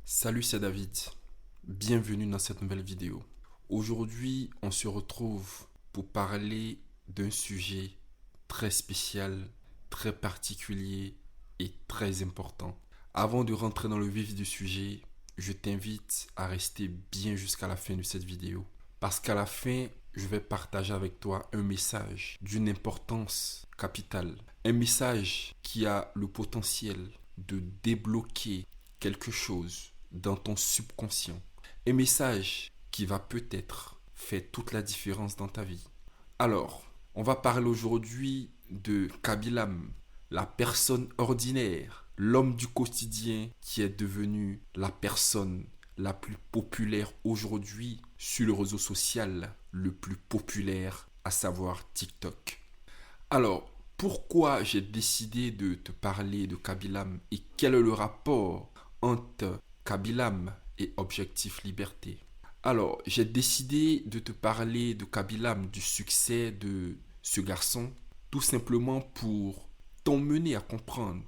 Salut, c'est David. Bienvenue dans cette nouvelle vidéo. Aujourd'hui, on se retrouve pour parler d'un sujet très spécial, très particulier et très important. Avant de rentrer dans le vif du sujet, je t'invite à rester bien jusqu'à la fin de cette vidéo. Parce qu'à la fin, je vais partager avec toi un message d'une importance capitale. Un message qui a le potentiel de débloquer quelque chose dans ton subconscient. Un message qui va peut-être faire toute la différence dans ta vie. Alors, on va parler aujourd'hui de Kabilam, la personne ordinaire, l'homme du quotidien qui est devenu la personne la plus populaire aujourd'hui sur le réseau social le plus populaire, à savoir TikTok. Alors, pourquoi j'ai décidé de te parler de Kabilam et quel est le rapport entre Kabilam et Objectif Liberté? Alors, j'ai décidé de te parler de Kabilam, du succès de ce garçon, tout simplement pour t'emmener à comprendre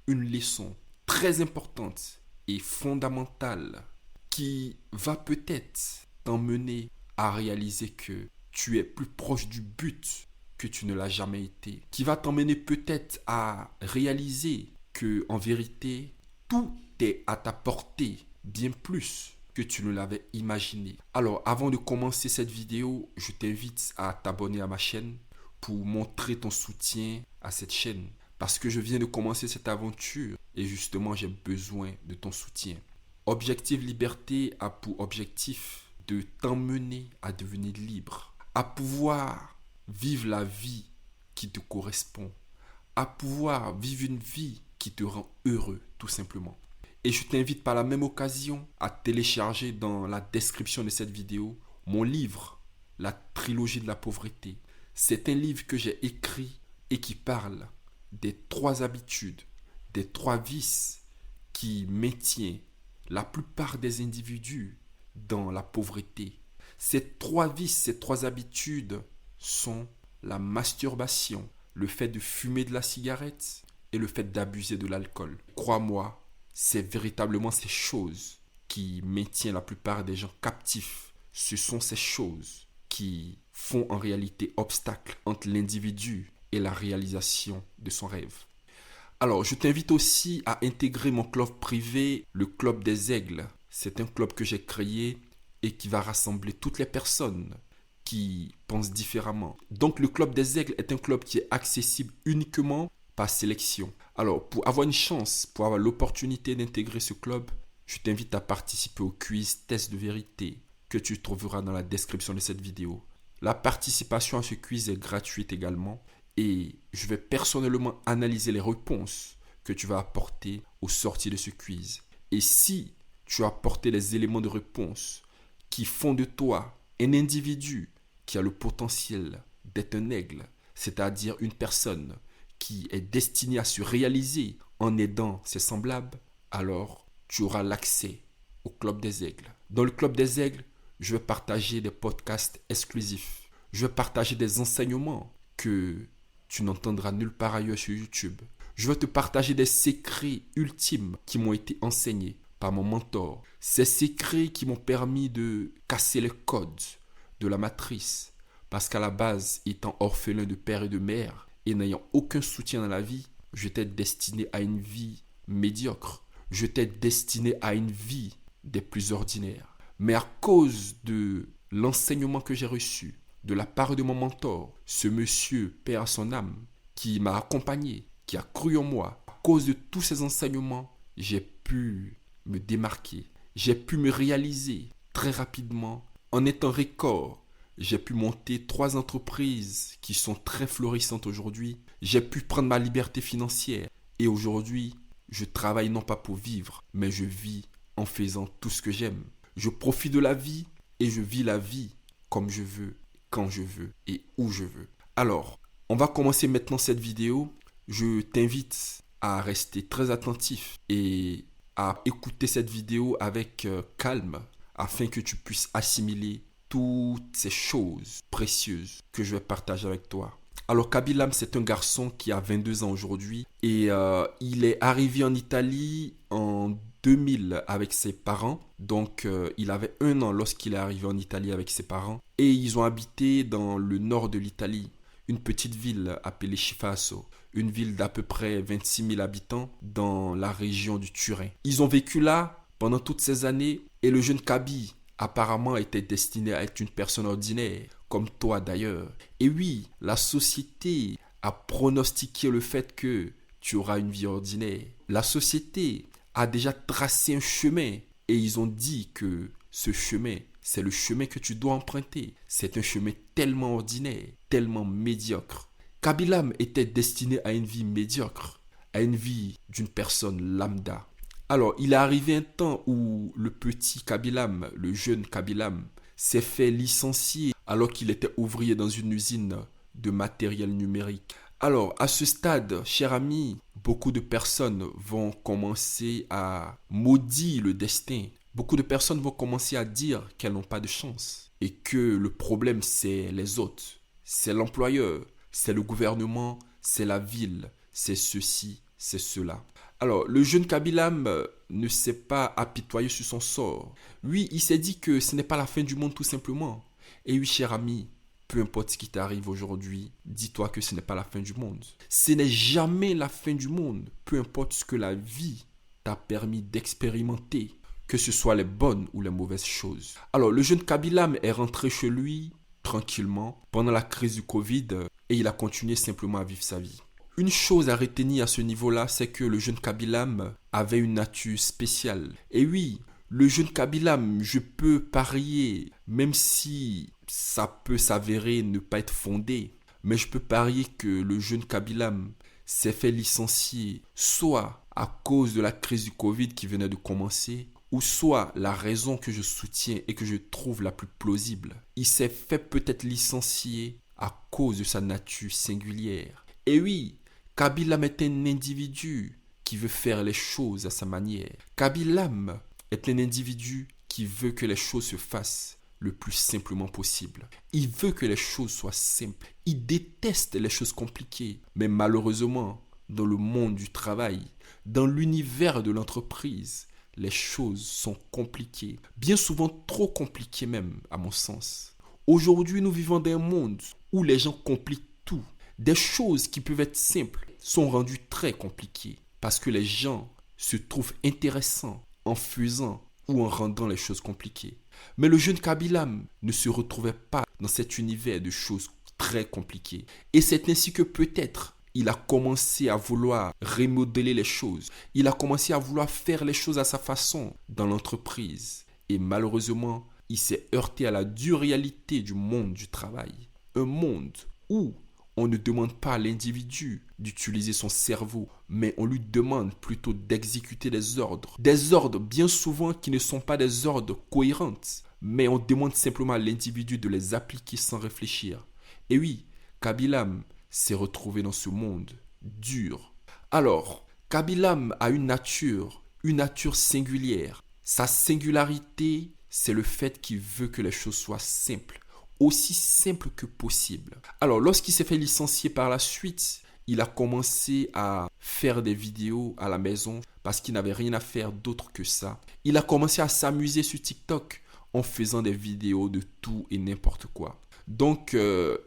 une leçon très importante et fondamentale qui va peut-être t'emmener à réaliser que tu es plus proche du but que tu ne l'as jamais été, qui va t'emmener peut-être à réaliser que en vérité, tout est à ta portée bien plus que tu ne l'avais imaginé. Alors, avant de commencer cette vidéo, je t'invite à t'abonner à ma chaîne pour montrer ton soutien à cette chaîne. Parce que je viens de commencer cette aventure et justement, j'ai besoin de ton soutien. Objectif Liberté a pour objectif de t'emmener à devenir libre, à pouvoir vivre la vie qui te correspond, à pouvoir vivre une vie qui te rend heureux, tout simplement. Et je t'invite par la même occasion à télécharger dans la description de cette vidéo mon livre, La trilogie de la pauvreté. C'est un livre que j'ai écrit et qui parle des 3 habitudes, des 3 vices qui maintiennent la plupart des individus dans la pauvreté. Ces 3 vices, ces 3 habitudes sont la masturbation, le fait de fumer de la cigarette et le fait d'abuser de l'alcool. Crois-moi, c'est véritablement ces choses qui maintiennent la plupart des gens captifs. Ce sont ces choses qui font en réalité obstacle entre l'individu et la réalisation de son rêve. Alors, je t'invite aussi à intégrer mon club privé, le Club des Aigles. C'est un club que j'ai créé et qui va rassembler toutes les personnes qui pensent différemment. Donc, le Club des Aigles est un club qui est accessible uniquement par sélection. Alors, pour avoir une chance, pour avoir l'opportunité d'intégrer ce club, je t'invite à participer au quiz Test de vérité que tu trouveras dans la description de cette vidéo. La participation à ce quiz est gratuite également et je vais personnellement analyser les réponses que tu vas apporter au sortir de ce quiz. Et si tu as apporté les éléments de réponse qui font de toi un individu qui a le potentiel d'être un aigle, c'est-à-dire une personne qui est destinée à se réaliser en aidant ses semblables, alors tu auras l'accès au Club des Aigles. Dans le Club des Aigles, je vais partager des podcasts exclusifs. Je vais partager des enseignements que tu n'entendras nulle part ailleurs sur YouTube. Je vais te partager des secrets ultimes qui m'ont été enseignés par mon mentor. Ces secrets qui m'ont permis de casser les codes de la matrice. Parce qu'à la base, étant orphelin de père et de mère et n'ayant aucun soutien dans la vie, j'étais destiné à une vie médiocre. J'étais destiné à une vie des plus ordinaires. Mais à cause de l'enseignement que j'ai reçu de la part de mon mentor, ce monsieur, paix à son âme, qui m'a accompagné, qui a cru en moi, à cause de tous ces enseignements, j'ai pu me démarquer. J'ai pu me réaliser très rapidement. En étant record, j'ai pu monter 3 entreprises qui sont très florissantes aujourd'hui. J'ai pu prendre ma liberté financière. Et aujourd'hui, je travaille non pas pour vivre, mais je vis en faisant tout ce que j'aime. Je profite de la vie et je vis la vie comme je veux, quand je veux et où je veux. Alors, on va commencer maintenant cette vidéo. Je t'invite à rester très attentif et à écouter cette vidéo avec calme afin que tu puisses assimiler toutes ces choses précieuses que je vais partager avec toi. Alors Kabilam, c'est un garçon qui a 22 ans aujourd'hui et il est arrivé en Italie en 2000 avec ses parents. Donc, il avait 1 an lorsqu'il est arrivé en Italie avec ses parents. Et ils ont habité dans le nord de l'Italie, une petite ville appelée Chifasso, une ville d'à peu près 26 000 habitants dans la région du Turin. Ils ont vécu là pendant toutes ces années et le jeune Kaby apparemment était destiné à être une personne ordinaire, comme toi d'ailleurs. Et oui, la société a pronostiqué le fait que tu auras une vie ordinaire. La société a déjà tracé un chemin et ils ont dit que ce chemin, c'est le chemin que tu dois emprunter. C'est un chemin tellement ordinaire, tellement médiocre. Kaby Lame était destiné à une vie médiocre, à une vie d'une personne lambda. Alors, il est arrivé un temps où le petit Kaby Lame, le jeune Kaby Lame, s'est fait licencier alors qu'il était ouvrier dans une usine de matériel numérique. Alors, à ce stade, cher ami, beaucoup de personnes vont commencer à maudire le destin. Beaucoup de personnes vont commencer à dire qu'elles n'ont pas de chance et que le problème, c'est les autres, c'est l'employeur, c'est le gouvernement, c'est la ville, c'est ceci, c'est cela. Alors, le jeune Kaby Lame ne s'est pas apitoyé sur son sort. Oui, il s'est dit que ce n'est pas la fin du monde tout simplement. Et oui, cher ami, peu importe ce qui t'arrive aujourd'hui, dis-toi que ce n'est pas la fin du monde. Ce n'est jamais la fin du monde, peu importe ce que la vie t'a permis d'expérimenter, que ce soit les bonnes ou les mauvaises choses. Alors, le jeune Kaby Lame est rentré chez lui tranquillement pendant la crise du Covid et il a continué simplement à vivre sa vie. Une chose à retenir à ce niveau-là, c'est que le jeune Kaby Lame avait une nature spéciale. Et oui, le jeune Kaby Lame, je peux parier, même si ça peut s'avérer ne pas être fondé, mais je peux parier que le jeune Kaby Lame s'est fait licencier soit à cause de la crise du Covid qui venait de commencer, ou soit la raison que je soutiens et que je trouve la plus plausible. Il s'est fait peut-être licencier à cause de sa nature singulière. Et oui, Kaby Lame est un individu qui veut faire les choses à sa manière. Kaby Lame est un individu qui veut que les choses se fassent le plus simplement possible. Il veut que les choses soient simples. Il déteste les choses compliquées. Mais malheureusement, dans le monde du travail, dans l'univers de l'entreprise, les choses sont compliquées. Bien souvent trop compliquées même, à mon sens. Aujourd'hui, nous vivons dans un monde où les gens compliquent tout. Des choses qui peuvent être simples sont rendues très compliquées parce que les gens se trouvent intéressants en faisant ou en rendant les choses compliquées. Mais le jeune Kaby Lame ne se retrouvait pas dans cet univers de choses très compliquées. Et c'est ainsi que peut-être il a commencé à vouloir remodeler les choses. Il a commencé à vouloir faire les choses à sa façon dans l'entreprise. Et malheureusement, il s'est heurté à la dure réalité du monde du travail. Un monde où on ne demande pas à l'individu d'utiliser son cerveau, mais on lui demande plutôt d'exécuter des ordres. Des ordres bien souvent qui ne sont pas des ordres cohérents, mais on demande simplement à l'individu de les appliquer sans réfléchir. Et oui, Kaby Lame s'est retrouvé dans ce monde dur. Alors, Kaby Lame a une nature singulière. Sa singularité, c'est le fait qu'il veut que les choses soient simples. Aussi simple que possible. Alors, lorsqu'il s'est fait licencier par la suite, il a commencé à faire des vidéos à la maison parce qu'il n'avait rien à faire d'autre que ça. Il a commencé à s'amuser sur TikTok en faisant des vidéos de tout et n'importe quoi. Donc,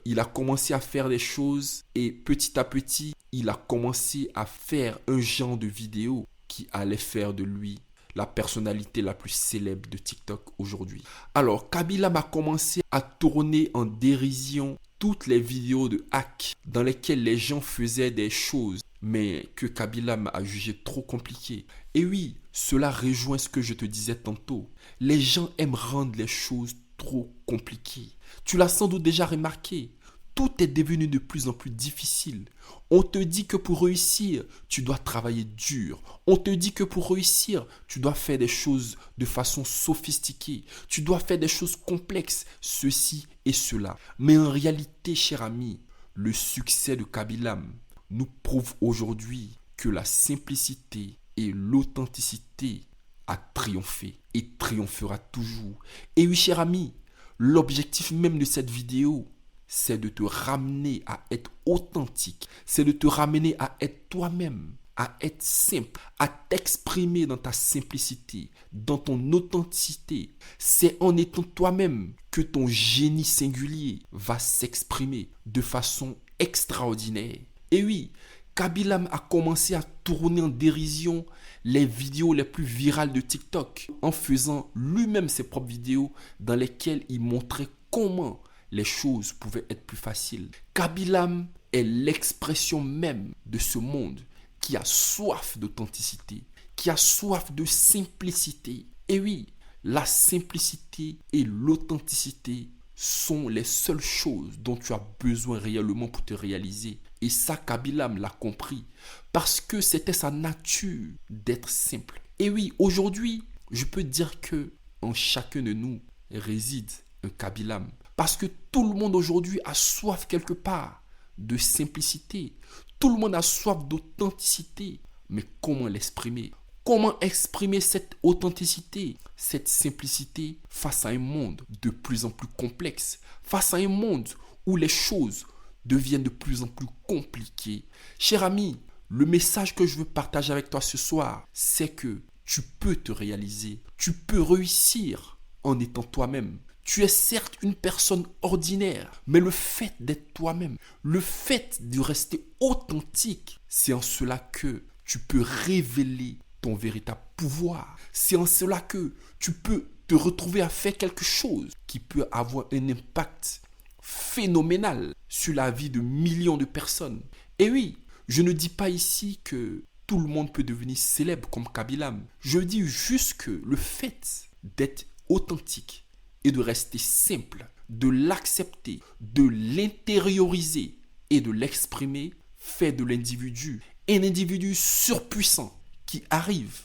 il a commencé à faire des choses et petit à petit, il a commencé à faire un genre de vidéo qui allait faire de lui la personnalité la plus célèbre de TikTok aujourd'hui. Alors, Kaby Lame a commencé à tourner en dérision toutes les vidéos de hack dans lesquelles les gens faisaient des choses, mais que Kaby Lame a jugé trop compliquées. Et oui, cela rejoint ce que je te disais tantôt. Les gens aiment rendre les choses trop compliquées. Tu l'as sans doute déjà remarqué. Tout est devenu de plus en plus difficile. On te dit que pour réussir, tu dois travailler dur. On te dit que pour réussir, tu dois faire des choses de façon sophistiquée. Tu dois faire des choses complexes, ceci et cela. Mais en réalité, cher ami, le succès de Kaby Lame nous prouve aujourd'hui que la simplicité et l'authenticité a triomphé et triomphera toujours. Et oui, cher ami, l'objectif même de cette vidéo, c'est de te ramener à être authentique. C'est de te ramener à être toi-même, à être simple, à t'exprimer dans ta simplicité, dans ton authenticité. C'est en étant toi-même que ton génie singulier va s'exprimer de façon extraordinaire. Et oui, Kabylam a commencé à tourner en dérision les vidéos les plus virales de TikTok en faisant lui-même ses propres vidéos dans lesquelles il montrait comment les choses pouvaient être plus faciles. Kabylam est l'expression même de ce monde qui a soif d'authenticité, qui a soif de simplicité. Et oui, la simplicité et l'authenticité sont les seules choses dont tu as besoin réellement pour te réaliser. Et ça, Kabylam l'a compris parce que c'était sa nature d'être simple. Et oui, aujourd'hui, je peux dire que en chacun de nous réside un Kabylam. Parce que tout le monde aujourd'hui a soif quelque part de simplicité. Tout le monde a soif d'authenticité. Mais comment l'exprimer? Comment exprimer cette authenticité, cette simplicité face à un monde de plus en plus complexe, face à un monde où les choses deviennent de plus en plus compliquées? Cher ami, le message que je veux partager avec toi ce soir, c'est que tu peux te réaliser, tu peux réussir en étant toi-même. Tu es certes une personne ordinaire, mais le fait d'être toi-même, le fait de rester authentique, c'est en cela que tu peux révéler ton véritable pouvoir. C'est en cela que tu peux te retrouver à faire quelque chose qui peut avoir un impact phénoménal sur la vie de millions de personnes. Et oui, je ne dis pas ici que tout le monde peut devenir célèbre comme Kabylam. Je dis juste que le fait d'être authentique et de rester simple, de l'accepter, de l'intérioriser et de l'exprimer fait de l'individu un individu surpuissant qui arrive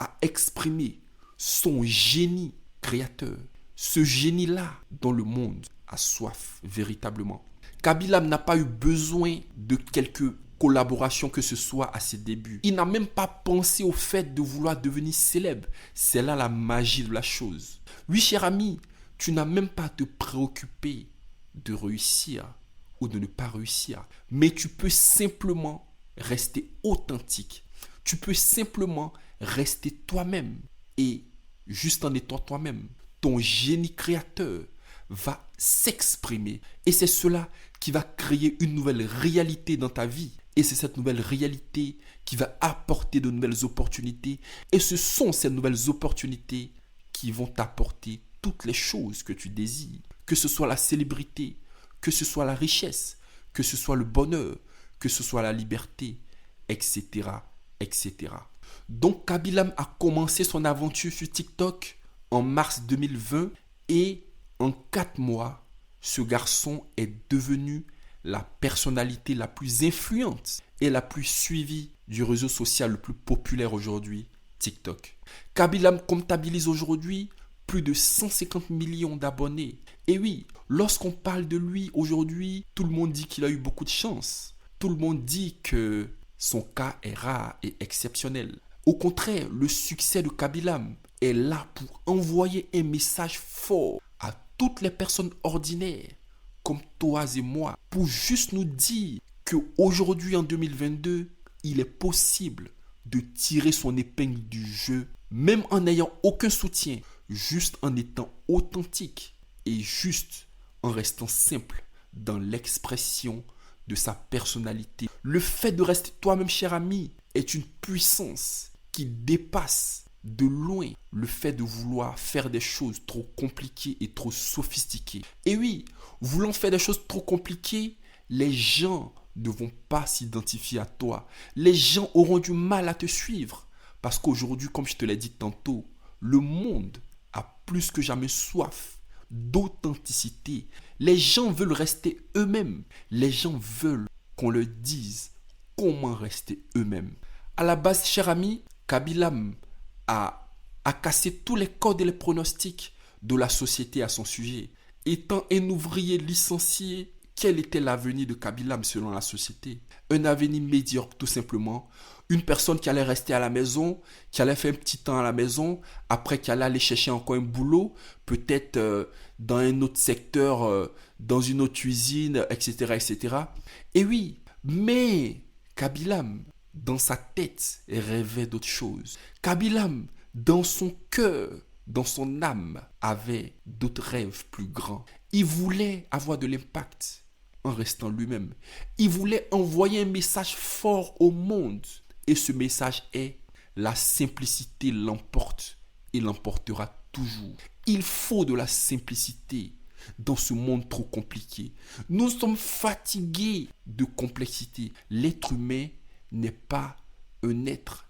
à exprimer son génie créateur. Ce génie-là dont le monde a soif véritablement. Kabylam n'a pas eu besoin de quelques collaborations que ce soit à ses débuts. Il n'a même pas pensé au fait de vouloir devenir célèbre. C'est là la magie de la chose. Oui, cher ami, tu n'as même pas à te préoccuper de réussir ou de ne pas réussir. Mais tu peux simplement rester authentique. Tu peux simplement rester toi-même. Et juste en étant toi-même, ton génie créateur va s'exprimer. Et c'est cela qui va créer une nouvelle réalité dans ta vie. Et c'est cette nouvelle réalité qui va apporter de nouvelles opportunités. Et ce sont ces nouvelles opportunités qui vont t'apporter toutes les choses que tu désires. Que ce soit la célébrité, que ce soit la richesse, que ce soit le bonheur, que ce soit la liberté, etc. etc. Donc Kabylam a commencé son aventure sur TikTok en mars 2020 et en 4 mois, ce garçon est devenu la personnalité la plus influente et la plus suivie du réseau social le plus populaire aujourd'hui, TikTok. Kabylam comptabilise aujourd'hui plus de 150 millions d'abonnés. Et oui, lorsqu'on parle de lui aujourd'hui, tout le monde dit qu'il a eu beaucoup de chance. Tout le monde dit que son cas est rare et exceptionnel. Au contraire, le succès de Kabylam est là pour envoyer un message fort à toutes les personnes ordinaires comme toi et moi, pour juste nous dire qu'aujourd'hui en 2022, il est possible de tirer son épingle du jeu, même en n'ayant aucun soutien, juste en étant authentique et juste en restant simple dans l'expression de sa personnalité. Le fait de rester toi-même, cher ami, est une puissance qui dépasse de loin le fait de vouloir faire des choses trop compliquées et trop sophistiquées. Et oui, voulant faire des choses trop compliquées, les gens ne vont pas s'identifier à toi. Les gens auront du mal à te suivre. Parce qu'aujourd'hui, comme je te l'ai dit tantôt, le monde a plus que jamais soif d'authenticité. Les gens veulent rester eux-mêmes. Les gens veulent qu'on leur dise comment rester eux-mêmes. À la base, cher ami, Kabylam a cassé tous les codes et les pronostics de la société à son sujet. Étant un ouvrier licencié, quel était l'avenir de Kabylam selon la société? Un avenir médiocre tout simplement. Une personne qui allait rester à la maison, qui allait faire un petit temps à la maison, après qui allait aller chercher encore un boulot, peut-être dans un autre secteur, dans une autre usine, etc., etc. Et oui, mais Kabylam, dans sa tête, rêvait d'autre chose. Kabilam, dans son cœur, dans son âme, avait d'autres rêves plus grands. Il voulait avoir de l'impact en restant lui-même. Il voulait envoyer un message fort au monde. Et ce message est: la simplicité l'emporte et l'emportera toujours. Il faut de la simplicité dans ce monde trop compliqué. Nous sommes fatigués de complexité. L'être humain n'est pas un être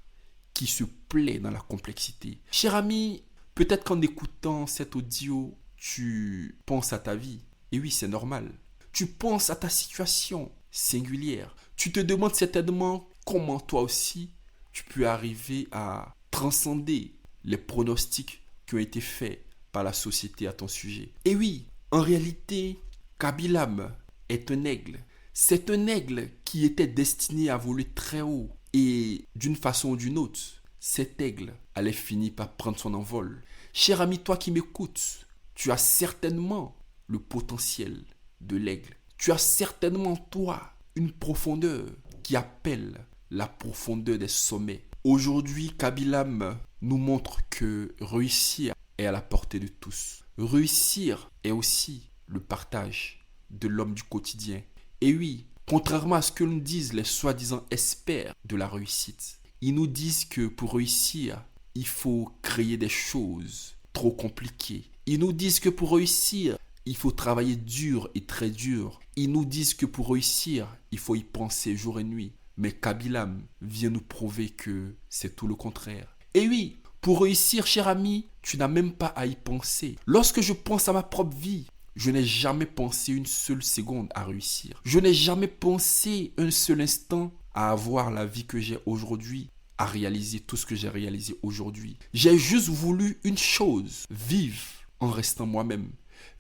qui se plaît dans la complexité. Cher ami, peut-être qu'en écoutant cet audio, tu penses à ta vie. Et oui, c'est normal. Tu penses à ta situation singulière. Tu te demandes certainement comment toi aussi tu peux arriver à transcender les pronostics qui ont été faits par la société à ton sujet. Et oui, en réalité, Kabilam est un aigle. C'est un aigle qui était destiné à voler très haut. Et d'une façon ou d'une autre, cet aigle allait finir par prendre son envol. Cher ami, toi qui m'écoutes, tu as certainement le potentiel de l'aigle. Tu as certainement, toi, une profondeur qui appelle la profondeur des sommets. Aujourd'hui, Kabilam nous montre que réussir est à la portée de tous. Réussir est aussi le partage de l'homme du quotidien. Et oui, contrairement à ce que nous disent les soi-disant experts de la réussite, ils nous disent que pour réussir, il faut créer des choses trop compliquées. Ils nous disent que pour réussir, il faut travailler dur et très dur. Ils nous disent que pour réussir, il faut y penser jour et nuit. Mais Kabilam vient nous prouver que c'est tout le contraire. Et oui, pour réussir, cher ami, tu n'as même pas à y penser. Lorsque je pense à ma propre vie, je n'ai jamais pensé une seule seconde à réussir. Je n'ai jamais pensé un seul instant à avoir la vie que j'ai aujourd'hui, à réaliser tout ce que j'ai réalisé aujourd'hui. J'ai juste voulu une chose: vivre en restant moi-même.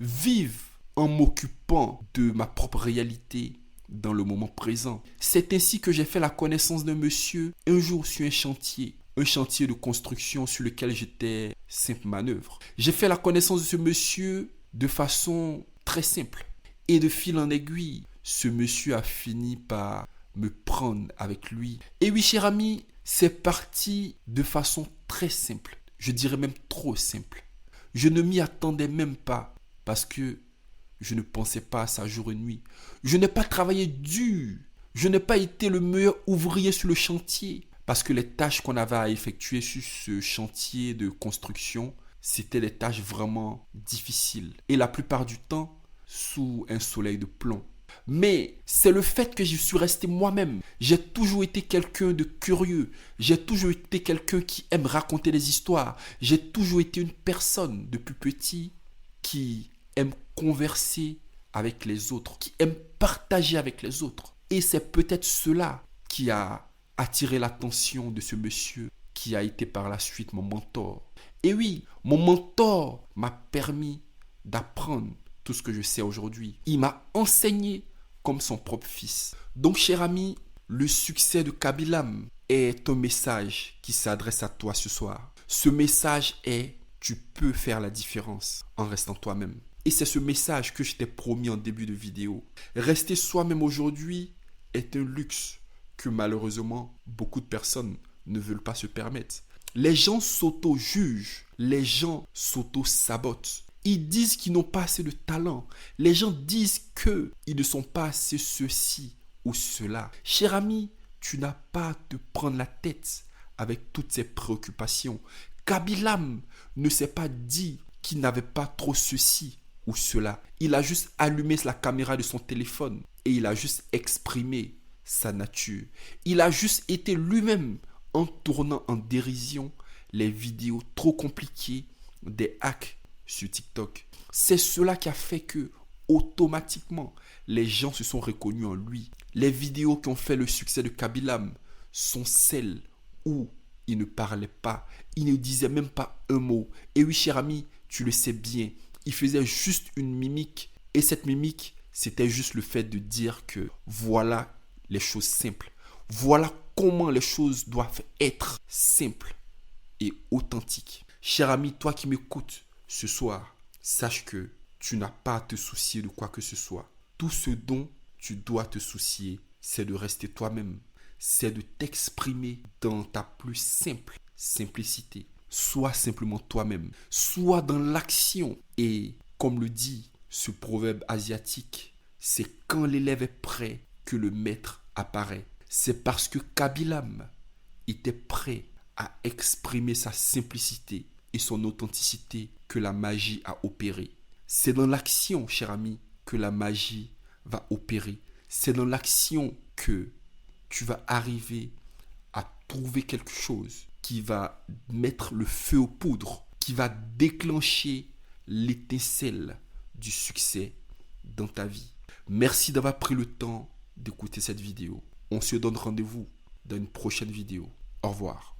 Vivre en m'occupant de ma propre réalité dans le moment présent. C'est ainsi que j'ai fait la connaissance d'un monsieur un jour sur un chantier de construction sur lequel j'étais simple manœuvre. J'ai fait la connaissance de ce monsieur de façon très simple. Et de fil en aiguille, ce monsieur a fini par me prendre avec lui. Et oui, cher ami, c'est parti de façon très simple. Je dirais même trop simple. Je ne m'y attendais même pas parce que je ne pensais pas à ça jour et nuit. Je n'ai pas travaillé dur. Je n'ai pas été le meilleur ouvrier sur le chantier. Parce que les tâches qu'on avait à effectuer sur ce chantier de construction, c'était des tâches vraiment difficiles. Et la plupart du temps, sous un soleil de plomb. Mais c'est le fait que je suis resté moi-même. J'ai toujours été quelqu'un de curieux. J'ai toujours été quelqu'un qui aime raconter des histoires. J'ai toujours été une personne depuis petit qui aime converser avec les autres, qui aime partager avec les autres. Et c'est peut-être cela qui a attiré l'attention de ce monsieur qui a été par la suite mon mentor. Et oui, mon mentor m'a permis d'apprendre tout ce que je sais aujourd'hui. Il m'a enseigné comme son propre fils. Donc, cher ami, le succès de Kabilam est un message qui s'adresse à toi ce soir. Ce message est: tu peux faire la différence en restant toi-même. Et c'est ce message que je t'ai promis en début de vidéo. Rester soi-même aujourd'hui est un luxe que malheureusement beaucoup de personnes ne veulent pas se permettre. Les gens s'auto-jugent, les gens s'auto-sabotent. Ils disent qu'ils n'ont pas assez de talent. Les gens disent qu'ils ne sont pas assez ceci ou cela. Cher ami, tu n'as pas à te prendre la tête avec toutes ces préoccupations. Kabilam ne s'est pas dit qu'il n'avait pas trop ceci ou cela. Il a juste allumé la caméra de son téléphone et il a juste exprimé sa nature. Il a juste été lui-même en tournant en dérision les vidéos trop compliquées des hacks sur TikTok. C'est cela qui a fait que automatiquement les gens se sont reconnus en lui. Les vidéos qui ont fait le succès de Kabilam sont celles où il ne parlait pas, il ne disait même pas un mot. Et oui, cher ami, tu le sais bien, il faisait juste une mimique. Et cette mimique, c'était juste le fait de dire que voilà les choses simples. Voilà comment les choses doivent être simples et authentiques. Cher ami, toi qui m'écoutes ce soir, sache que tu n'as pas à te soucier de quoi que ce soit. Tout ce dont tu dois te soucier, c'est de rester toi-même. c'est de t'exprimer dans ta plus simple simplicité. Sois simplement toi-même. Sois dans l'action. Et comme le dit ce proverbe asiatique, c'est quand l'élève est prêt que le maître apparaît. C'est parce que Kabilam était prêt à exprimer sa simplicité et son authenticité que la magie a opéré. C'est dans l'action, cher ami, que la magie va opérer. C'est dans l'action que tu vas arriver à trouver quelque chose qui va mettre le feu aux poudres, qui va déclencher l'étincelle du succès dans ta vie. Merci d'avoir pris le temps d'écouter cette vidéo. On se donne rendez-vous dans une prochaine vidéo. Au revoir.